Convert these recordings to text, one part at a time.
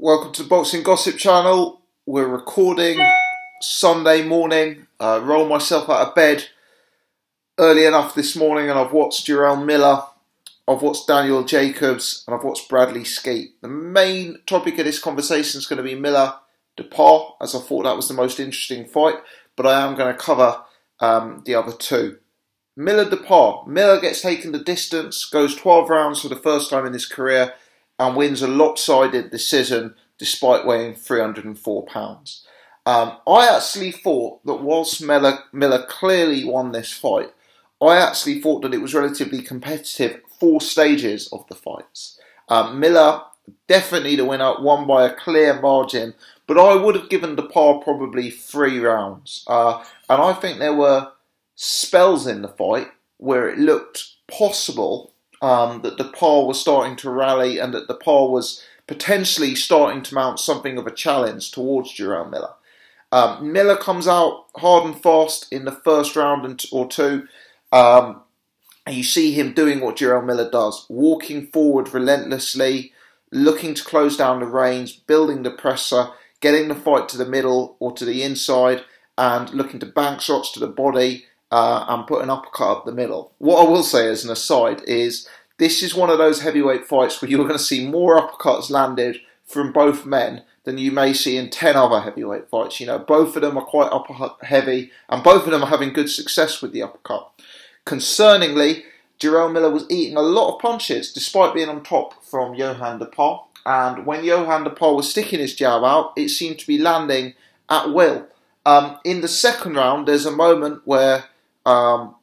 Welcome to the Boxing Gossip channel. We're recording Sunday morning. Rolled myself out of bed early enough this morning and I've watched Jarrell Miller, I've watched Daniel Jacobs and I've watched Bradley Skeete. The main topic of this conversation is going to be Miller Duhaupas, as I thought that was the most interesting fight, but I am going to cover the other two. Miller Duhaupas. Miller gets taken the distance, goes 12 rounds for the first time in his career and wins a lopsided decision despite weighing 304 pounds. I actually thought that whilst Miller clearly won this fight, I actually thought that it was relatively competitive 4 stages of the fights. Miller, definitely the winner, won by a clear margin, but I would have given Duhaupas probably 3 rounds. And I think there were spells in the fight where it looked possible that Duhaupas was starting to rally and that Duhaupas was potentially starting to mount something of a challenge towards Jarrell Miller. Miller comes out hard and fast in the first round or two. And you see him doing what Jarrell Miller does, walking forward relentlessly, looking to close down the range, building the pressure, getting the fight to the middle or to the inside, and looking to bank shots to the body and put an uppercut up the middle. What I will say as an aside is this is one of those heavyweight fights where you're going to see more uppercuts landed from both men than you may see in 10 other heavyweight fights. You know, both of them are quite uppercut heavy and both of them are having good success with the uppercut. Concerningly, Jarrell Miller was eating a lot of punches despite being on top from Johann Duhaupas. And when Johann Duhaupas was sticking his jab out, it seemed to be landing at will. In the second round, there's a moment where Johann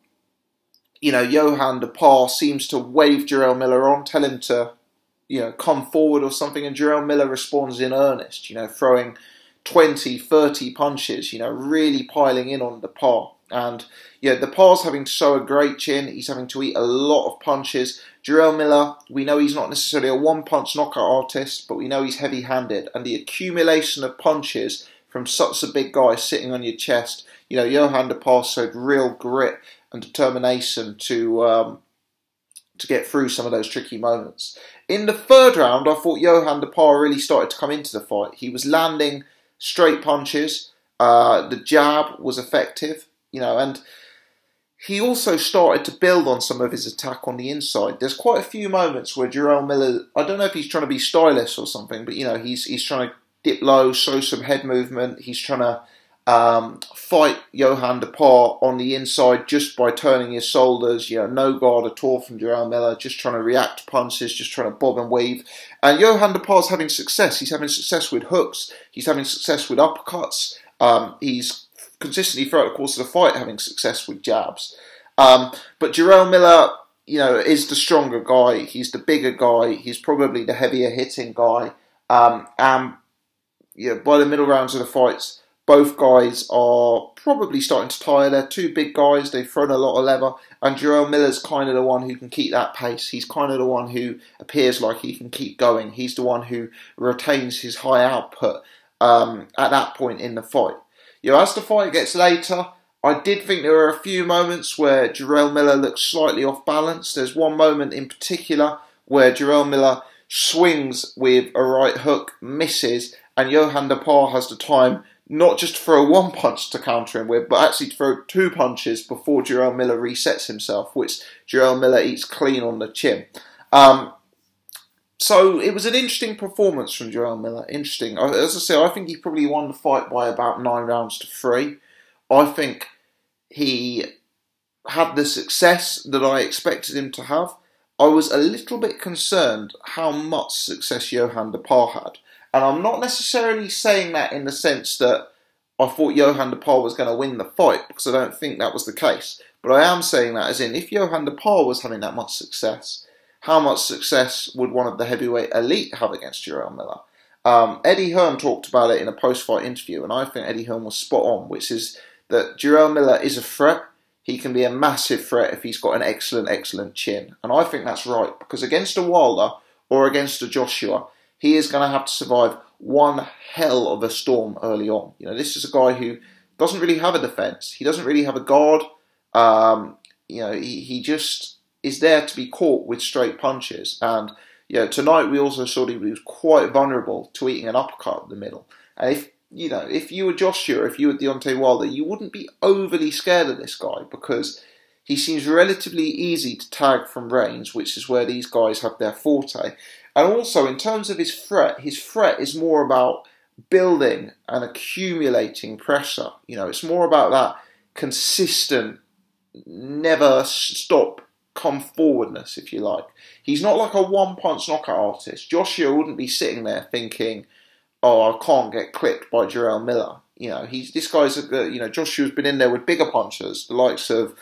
Duhaupas seems to wave Jarrell Miller on, tell him to, come forward or something, and Jarrell Miller responds in earnest, throwing 20, 30 punches, really piling in on Duhaupas. And, Duhaupas having to show a great chin, he's having to eat a lot of punches. Jarrell Miller, we know he's not necessarily a one-punch knockout artist, but we know he's heavy-handed, and the accumulation of punches from such a big guy sitting on your chest, Johann Duhaupas showed real grit and determination to get through some of those tricky moments. In the third round, I thought Johann Duhaupas really started to come into the fight. He was landing straight punches. The jab was effective, and he also started to build on some of his attack on the inside. There's quite a few moments where Jarrell Miller, I don't know if he's trying to be stylish or something, but he's trying to dip low, show some head movement. He's trying to fight Johann Duhaupas on the inside just by turning his shoulders, no guard at all from Jarrell Miller, just trying to react to punches, just trying to bob and weave. And Johann Duhaupas is having success. He's having success with hooks, he's having success with uppercuts, he's consistently throughout the course of the fight having success with jabs. But Jarrell Miller, is the stronger guy, he's the bigger guy, he's probably the heavier hitting guy. By the middle rounds of the fights, both guys are probably starting to tire. They're two big guys. They've thrown a lot of leather. And Jarrell Miller's kind of the one who can keep that pace. He's kind of the one who appears like he can keep going. He's the one who retains his high output at that point in the fight. As the fight gets later, I did think there were a few moments where Jarrell Miller looked slightly off balance. There's one moment in particular where Jarrell Miller swings with a right hook, misses, and Johann Duhaupas has the time not just to throw one punch to counter him with, but actually to throw 2 punches before Jarrell Miller resets himself, which Jarrell Miller eats clean on the chin. So it was an interesting performance from Jarrell Miller. Interesting. As I say, I think he probably won the fight by about 9 rounds to 3. I think he had the success that I expected him to have. I was a little bit concerned how much success Johann Duhaupas had. And I'm not necessarily saying that in the sense that I thought Johann Duhaupas was going to win the fight, because I don't think that was the case. But I am saying that as in, if Johann Duhaupas was having that much success, how much success would one of the heavyweight elite have against Jarrell Miller? Eddie Hearn talked about it in a post-fight interview, and I think Eddie Hearn was spot on, which is that Jarrell Miller is a threat. He can be a massive threat if he's got an excellent chin. And I think that's right, because against a Wilder or against a Joshua, he is going to have to survive one hell of a storm early on. This is a guy who doesn't really have a defence. He doesn't really have a guard. He just is there to be caught with straight punches. And Tonight we also saw that he was quite vulnerable to eating an uppercut in the middle. And if you were Joshua, if you were Deontay Wilder, you wouldn't be overly scared of this guy because he seems relatively easy to tag from range, which is where these guys have their forte. And also, in terms of his threat is more about building and accumulating pressure. It's more about that consistent, never stop, come forwardness, if you like. He's not like a one-punch knockout artist. Joshua wouldn't be sitting there thinking, "Oh, I can't get clipped by Jarrell Miller." Joshua's been in there with bigger punchers, the likes of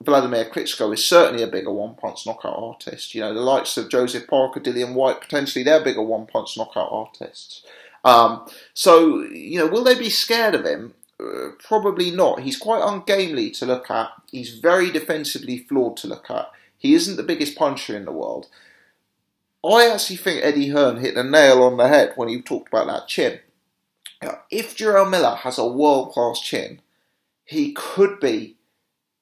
Vladimir Klitschko is certainly a bigger one-punch knockout artist. The likes of Joseph Parker, Dillian White, potentially they're bigger one-punch knockout artists. Will they be scared of him? Probably not. He's quite ungainly to look at. He's very defensively flawed to look at. He isn't the biggest puncher in the world. I actually think Eddie Hearn hit the nail on the head when he talked about that chin. If Jarrell Miller has a world-class chin, he could be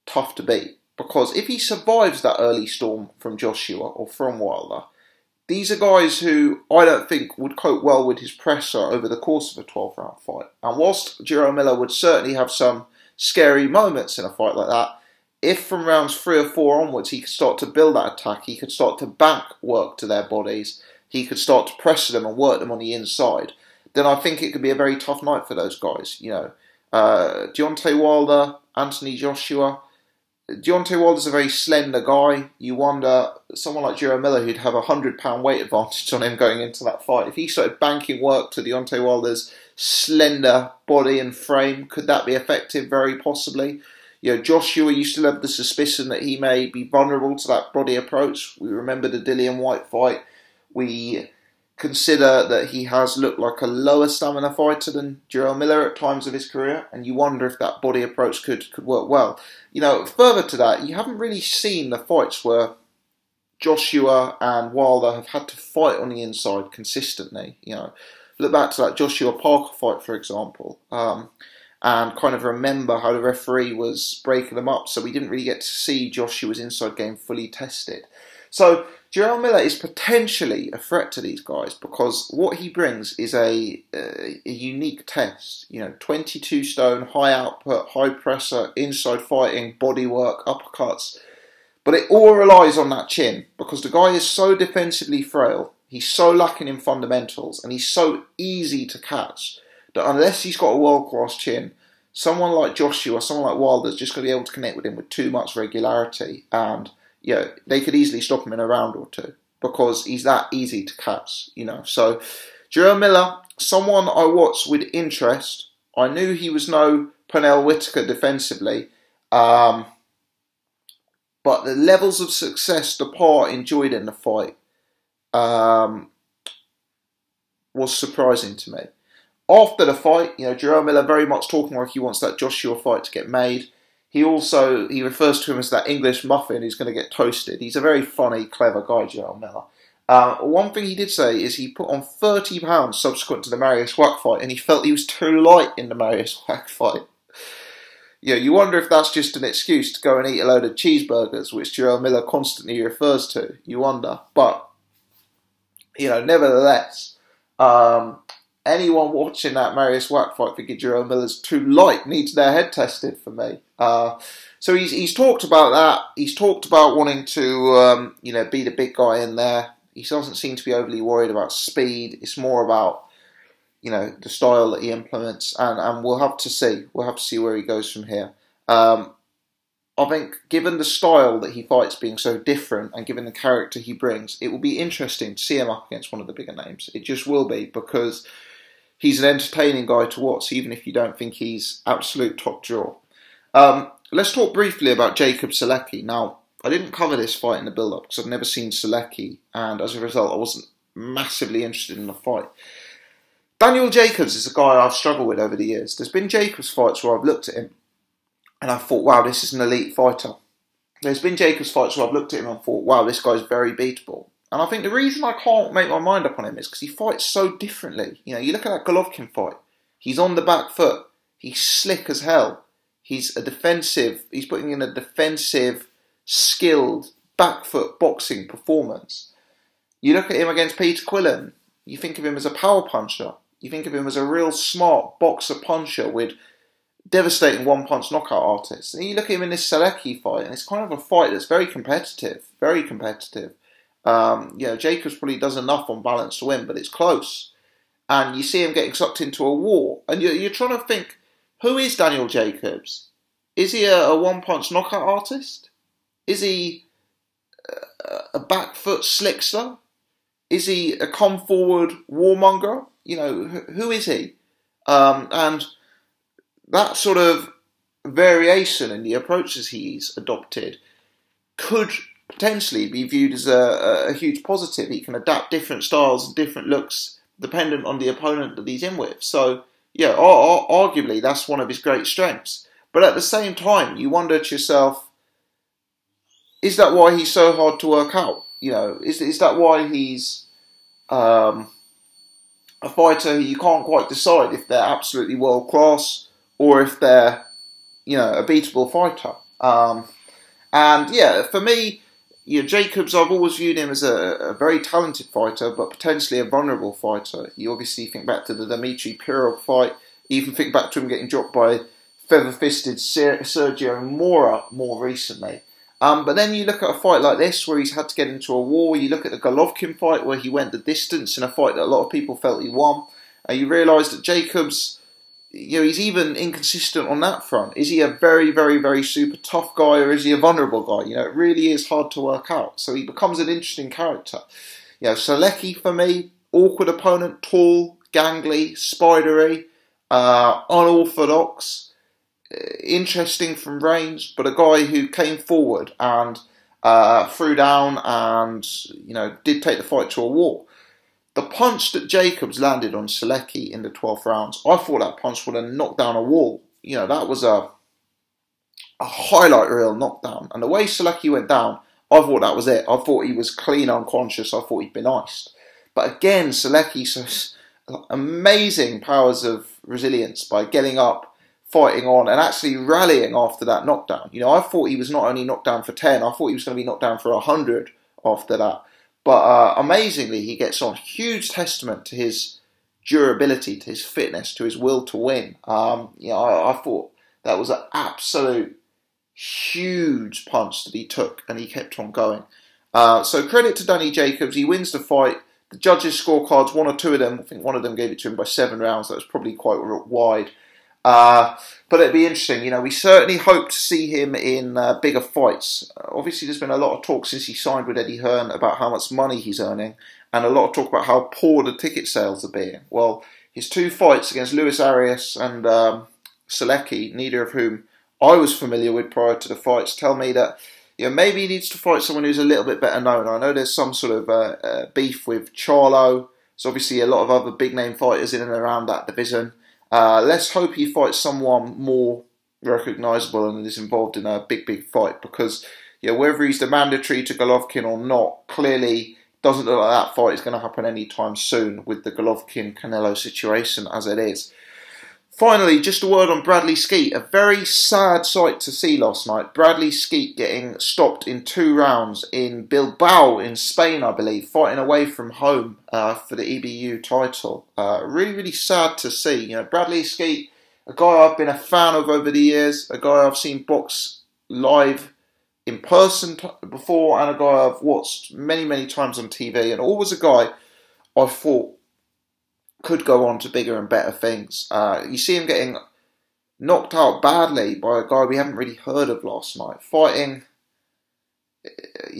tough to beat. Because if he survives that early storm from Joshua or from Wilder, these are guys who I don't think would cope well with his pressure over the course of a 12-round fight. And whilst Jarrell Miller would certainly have some scary moments in a fight like that, if from rounds 3 or 4 onwards he could start to build that attack, he could start to bank work to their bodies, he could start to pressure them and work them on the inside, then I think it could be a very tough night for those guys. Deontay Wilder, Anthony Joshua. Deontay Wilder's a very slender guy. You wonder, someone like Jarrell Miller who'd have a 100-pound weight advantage on him going into that fight. If he started banking work to Deontay Wilder's slender body and frame, could that be effective? Very possibly. Joshua, you still have the suspicion that he may be vulnerable to that body approach. We remember the Dillian White fight. We consider that he has looked like a lower stamina fighter than Jarrell Miller at times of his career, and you wonder if that body approach could work well. Further to that, you haven't really seen the fights where Joshua and Wilder have had to fight on the inside consistently. Look back to that Joshua Parker fight, for example, and kind of remember how the referee was breaking them up, so we didn't really get to see Joshua's inside game fully tested. So Jarrell Miller is potentially a threat to these guys because what he brings is a unique test. 22 stone, high output, high pressure, inside fighting, body work, uppercuts. But it all relies on that chin because the guy is so defensively frail, he's so lacking in fundamentals, and he's so easy to catch that unless he's got a world-class chin, someone like Joshua, someone like Wilder is just going to be able to connect with him with too much regularity, and they could easily stop him in a round or two because he's that easy to catch. So Jarrell Miller, someone I watched with interest. I knew he was no Pernell Whitaker defensively, but the levels of success Depart enjoyed in the fight was surprising to me. After the fight, Jarrell Miller very much talking like he wants that Joshua fight to get made. He refers to him as that English muffin who's going to get toasted. He's a very funny, clever guy, Jarrell Miller. One thing he did say is he put on 30 pounds subsequent to the Marius Wack fight, and he felt he was too light in the Marius Wack fight. You wonder if that's just an excuse to go and eat a load of cheeseburgers, which Jarrell Miller constantly refers to. You wonder. But, nevertheless, anyone watching that Marius Wack fight thinking Jarrell Miller's too light needs their head tested for me. So he's talked about that. He's talked about wanting to, be the big guy in there. He doesn't seem to be overly worried about speed. It's more about, the style that he implements, and we'll have to see. We'll have to see where he goes from here. I think, given the style that he fights being so different, and given the character he brings, it will be interesting to see him up against one of the bigger names. It just will be, because he's an entertaining guy to watch, even if you don't think he's absolute top draw. Let's talk briefly about Jacob Selecki. Now, I didn't cover this fight in the build-up because I've never seen Selecki, and as a result, I wasn't massively interested in the fight. Daniel Jacobs is a guy I've struggled with over the years. There's been Jacobs fights where I've looked at him and I thought, wow, this is an elite fighter. There's been Jacobs fights where I've looked at him and thought, wow, this guy's very beatable. And I think the reason I can't make my mind up on him is because he fights so differently. You look at that Golovkin fight. He's on the back foot. He's slick as hell. He's putting in a defensive, skilled, back foot boxing performance. You look at him against Peter Quillen, you think of him as a power puncher. You think of him as a real smart boxer puncher with devastating one-punch knockout artists. And you look at him in this Skeete fight, and it's kind of a fight that's very competitive, very competitive. Jacobs probably does enough on balance to win, but it's close. And you see him getting sucked into a war. And you're trying to think, who is Daniel Jacobs? Is he a one-punch knockout artist? Is he a back foot slickster? Is he a come-forward warmonger? Who is he? And that sort of variation in the approaches he's adopted could potentially be viewed as a huge positive. He can adapt different styles and different looks dependent on the opponent that he's in with. So, arguably that's one of his great strengths. But at the same time, you wonder to yourself, is that why he's so hard to work out? Is that why he's a fighter who you can't quite decide if they're absolutely world class or if they're, a beatable fighter? For me, Jacobs, I've always viewed him as a very talented fighter, but potentially a vulnerable fighter. You obviously think back to the Dmitry Pirog fight, even think back to him getting dropped by feather-fisted Sergio Mora more recently. But then you look at a fight like this where he's had to get into a war. You look at the Golovkin fight where he went the distance in a fight that a lot of people felt he won. And you realise that Jacobs, he's even inconsistent on that front. Is he a very, very, very super tough guy, or is he a vulnerable guy? It really is hard to work out. So he becomes an interesting character. Skeete for me, awkward opponent, tall, gangly, spidery, unorthodox, interesting from range, but a guy who came forward and threw down and did take the fight to a war. The punch that Jacobs landed on Skeete in the 12th rounds, I thought that punch would have knocked down a wall. That was a highlight reel knockdown. And the way Skeete went down, I thought that was it. I thought he was clean unconscious. I thought he'd been iced. But again, Skeete shows amazing powers of resilience by getting up, fighting on, and actually rallying after that knockdown. I thought he was not only knocked down for 10, I thought he was going to be knocked down for 100 after that. But amazingly, he gets on. Huge testament to his durability, to his fitness, to his will to win. I thought that was an absolute huge punch that he took, and he kept on going. So credit to Danny Jacobs. He wins the fight. The judges' scorecards, one or two of them, I think one of them gave it to him by 7 rounds. That was probably quite wide. But it'd be interesting. We certainly hope to see him in bigger fights. Obviously, there's been a lot of talk since he signed with Eddie Hearn about how much money he's earning, and a lot of talk about how poor the ticket sales are being. Well, his 2 fights against Luis Arias and Skeete, neither of whom I was familiar with prior to the fights, tell me that maybe he needs to fight someone who's a little bit better known. I know there's some sort of beef with Charlo. There's obviously a lot of other big name fighters in and around that division. Let's hope he fights someone more recognisable and is involved in a big fight, because whether he's the mandatory to Golovkin or not, clearly doesn't look like that fight is going to happen anytime soon with the Golovkin-Canelo situation as it is. Finally, just a word on Bradley Skeete. A very sad sight to see last night. Bradley Skeete getting stopped in 2 rounds in Bilbao in Spain, I believe, fighting away from home for the EBU title. Really, really sad to see. Bradley Skeete, a guy I've been a fan of over the years, a guy I've seen box live in person before, and a guy I've watched many, many times on TV, and always a guy I thought could go on to bigger and better things. You see him getting knocked out badly by a guy we haven't really heard of last night, fighting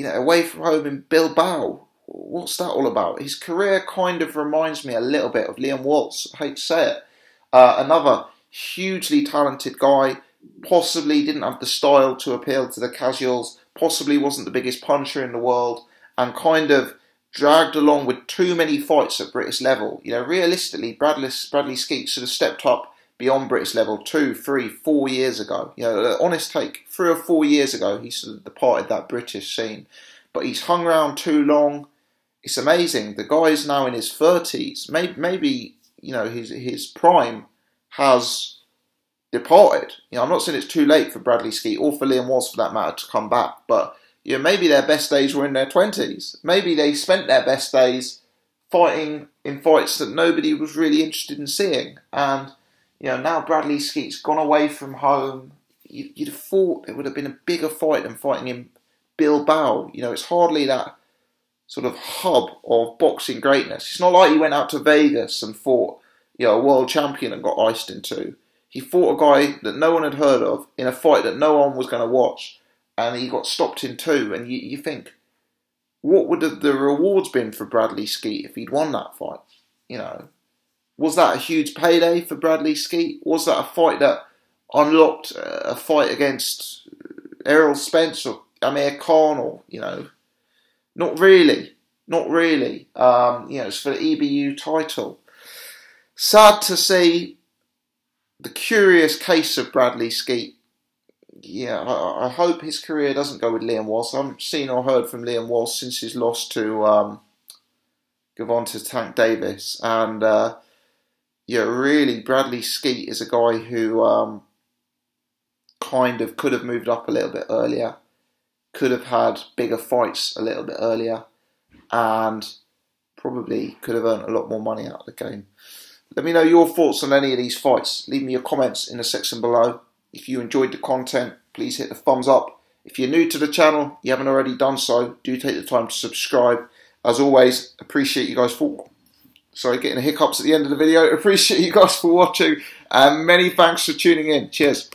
away from home in Bilbao. What's that all about? His career kind of reminds me a little bit of Liam Waltz. I hate to say it. Another hugely talented guy, possibly didn't have the style to appeal to the casuals, possibly wasn't the biggest puncher in the world, and kind of dragged along with too many fights at British level. Realistically, Bradley Skeete should have stepped up beyond British level 2, 3, 4 years ago. Honest take, 3 or 4 years ago, he should have departed that British scene. But he's hung around too long. It's amazing. The guy is now in his 30s. Maybe his prime has departed. I'm not saying it's too late for Bradley Skeete, or for Liam Walsh for that matter, to come back. But maybe their best days were in their 20s. Maybe they spent their best days fighting in fights that nobody was really interested in seeing. And, now Bradley Skeete's gone away from home. You'd have thought it would have been a bigger fight than fighting in Bilbao. It's hardly that sort of hub of boxing greatness. It's not like he went out to Vegas and fought, a world champion and got iced in two. He fought a guy that no one had heard of in a fight that no one was going to watch, and he got stopped in two. And you think, what would the rewards been for Bradley Skeete if he'd won that fight? Was that a huge payday for Bradley Skeete? Was that a fight that unlocked a fight against Errol Spence or Amir Khan? Or not really. It's for the EBU title. Sad to see the curious case of Bradley Skeete. I hope his career doesn't go with Liam Walsh. I haven't seen or heard from Liam Walsh since his loss to Gervonta Tank Davis. And really, Bradley Skeete is a guy who kind of could have moved up a little bit earlier, could have had bigger fights a little bit earlier, and probably could have earned a lot more money out of the game. Let me know your thoughts on any of these fights. Leave me your comments in the section below. If you enjoyed the content, please hit the thumbs up. If you're new to the channel, you haven't already done so, do take the time to subscribe. As always, appreciate you guys for... Sorry, getting the hiccups at the end of the video. Appreciate you guys for watching, and many thanks for tuning in. Cheers.